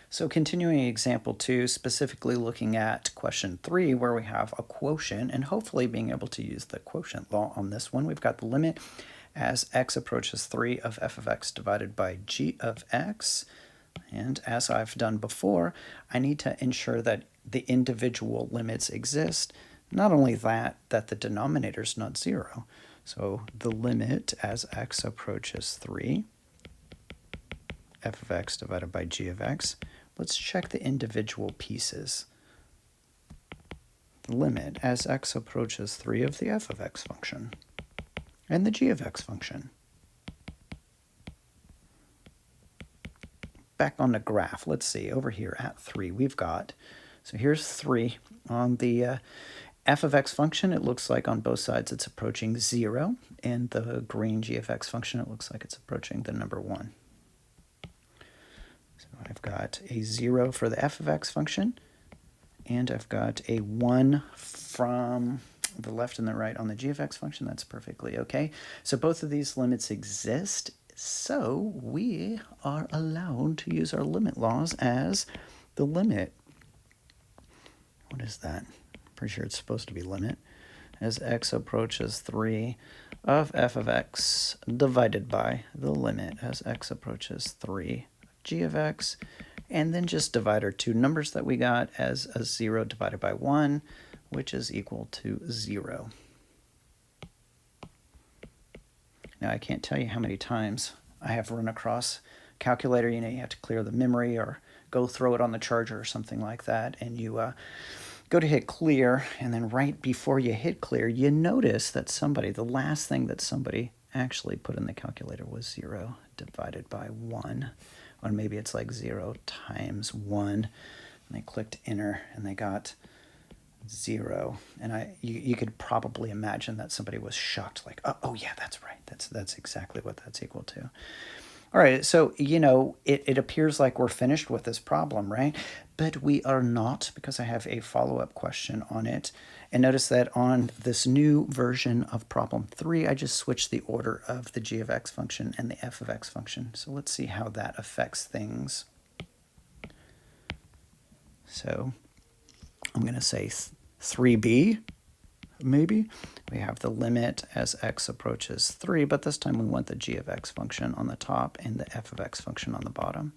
So continuing example 2, specifically looking at question 3, where we have a quotient, and hopefully being able to use the quotient law on this one. We've got the limit as x approaches 3 of f of x divided by g of x. And as I've done before, I need to ensure that the individual limits exist. Not only that the denominator is not 0. So the limit as x approaches 3, f of x divided by g of x. Let's check the individual pieces. The limit as x approaches 3 of the f of x function and the g of x function. Back on the graph, let's see, over here at 3, we've got, so here's 3 on the f of x function. It looks like on both sides it's approaching 0, and the green g of x function, it looks like it's approaching the number 1. So I've got a 0 for the f of x function, and I've got a 1 from the left and the right on the g of x function. That's perfectly okay. So both of these limits exist, so we are allowed to use our limit laws as the limit. What is that? Pretty sure it's supposed to be limit as x approaches 3 of f of x divided by the limit as x approaches 3 g of x, and then just divide our two numbers that we got as a 0 divided by 1, which is equal to 0. Now, I can't tell you how many times I have run across calculator. You have to clear the memory or go throw it on the charger or something like that, and you go to hit clear, and then right before you hit clear, you notice that the last thing that somebody actually put in the calculator was 0 divided by 1. Or maybe it's like 0 times 1, and they clicked enter, and they got 0. And you could probably imagine that somebody was shocked, like, oh yeah, that's right. That's exactly what that's equal to. All right, so, it appears like we're finished with this problem, right? But we are not, because I have a follow-up question on it. And notice that on this new version of problem 3, I just switched the order of the g of x function and the f of x function. So let's see how that affects things. So I'm going to say 3b, maybe. We have the limit as x approaches 3, but this time we want the g of x function on the top and the f of x function on the bottom.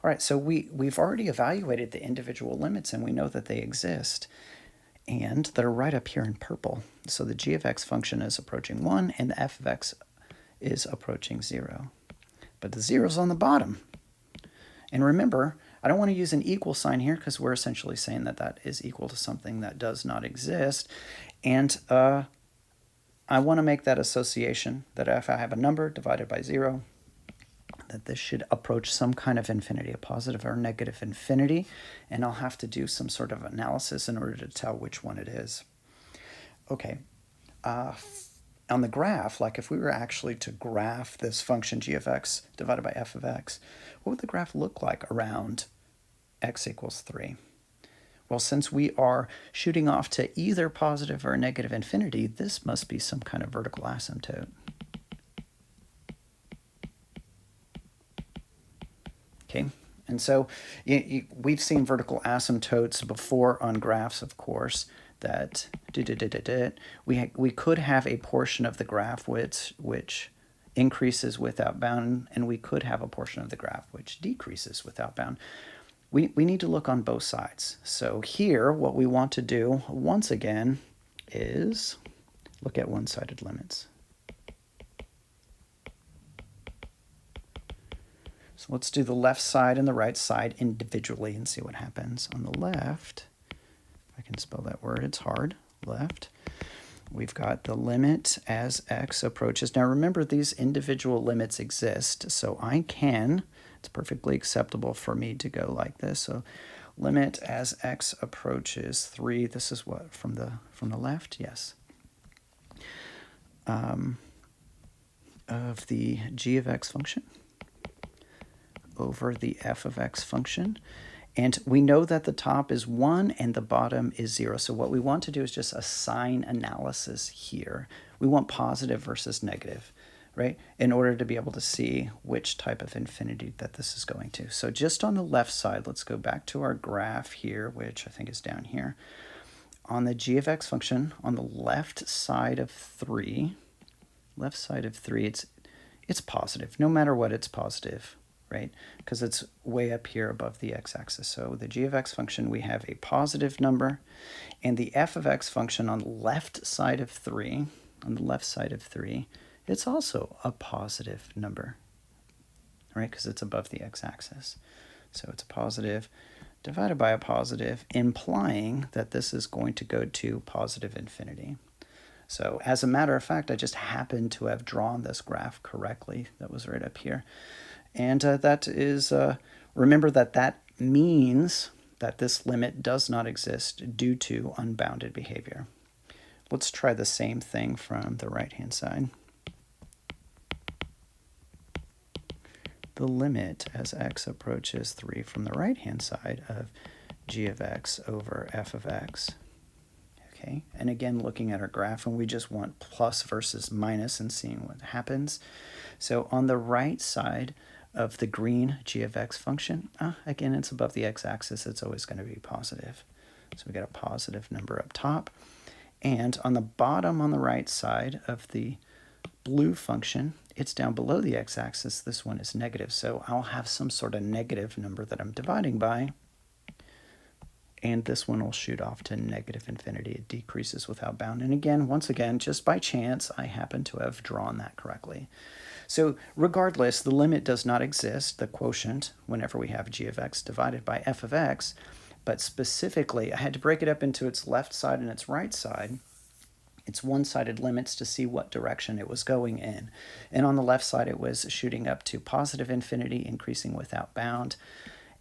All right, so we've already evaluated the individual limits, and we know that they exist, and they're right up here in purple. So the g of x function is approaching 1, and the f of x is approaching 0. But the 0's on the bottom. And remember, I don't want to use an equal sign here because we're essentially saying that that is equal to something that does not exist. And I want to make that association that if I have a number divided by 0, that this should approach some kind of infinity, a positive or negative infinity, and I'll have to do some sort of analysis in order to tell which one it is. Okay. On the graph, like if we were actually to graph this function g of x divided by f of x, what would the graph look like around x equals 3? Well, since we are shooting off to either positive or negative infinity, this must be some kind of vertical asymptote. Okay, and so we've seen vertical asymptotes before on graphs, of course, that we could have a portion of the graph which increases without bound, and we could have a portion of the graph which decreases without bound. We need to look on both sides. So here, what we want to do, once again, is look at one-sided limits. So let's do the left side and the right side individually and see what happens. On the left, if I can spell that word, it's hard, left, we've got the limit as x approaches. Now remember, these individual limits exist, so it's perfectly acceptable for me to go like this. So limit as x approaches 3, this is what, from the left? Yes. Of the g of x function over the f of x function. And we know that the top is 1 and the bottom is 0. So what we want to do is just a sign analysis here. We want positive versus negative, right, in order to be able to see which type of infinity that this is going to. So just on the left side, let's go back to our graph here, which I think is down here. On the g of x function, on the left side of 3, it's positive. No matter what, it's positive, right? Because it's way up here above the x-axis. So the g of x function, we have a positive number, and the f of x function on the left side of 3, it's also a positive number, right? Because it's above the x-axis. So it's a positive divided by a positive, implying that this is going to go to positive infinity. So as a matter of fact, I just happened to have drawn this graph correctly. That was right up here. And that is, remember that means that this limit does not exist due to unbounded behavior. Let's try the same thing from the right-hand side. The limit as x approaches 3 from the right-hand side of g of x over f of x. Okay, and again, looking at our graph, and we just want plus versus minus and seeing what happens. So on the right side of the green g of x function, again, it's above the x-axis. It's always going to be positive. So we got a positive number up top. And on the bottom on the right side of the blue function, it's down below the x-axis. This one is negative. So I'll have some sort of negative number that I'm dividing by. And this one will shoot off to negative infinity. It decreases without bound. And again, once again, just by chance, I happen to have drawn that correctly. So regardless, the limit does not exist, the quotient, whenever we have g of x divided by f of x. But specifically, I had to break it up into its left side and its right side. It's one-sided limits to see what direction it was going in. And on the left side, it was shooting up to positive infinity, increasing without bound.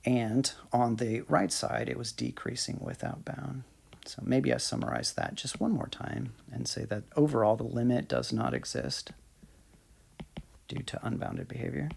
And on the right side, it was decreasing without bound. So maybe I summarize that just one more time and say that overall the limit does not exist due to unbounded behavior.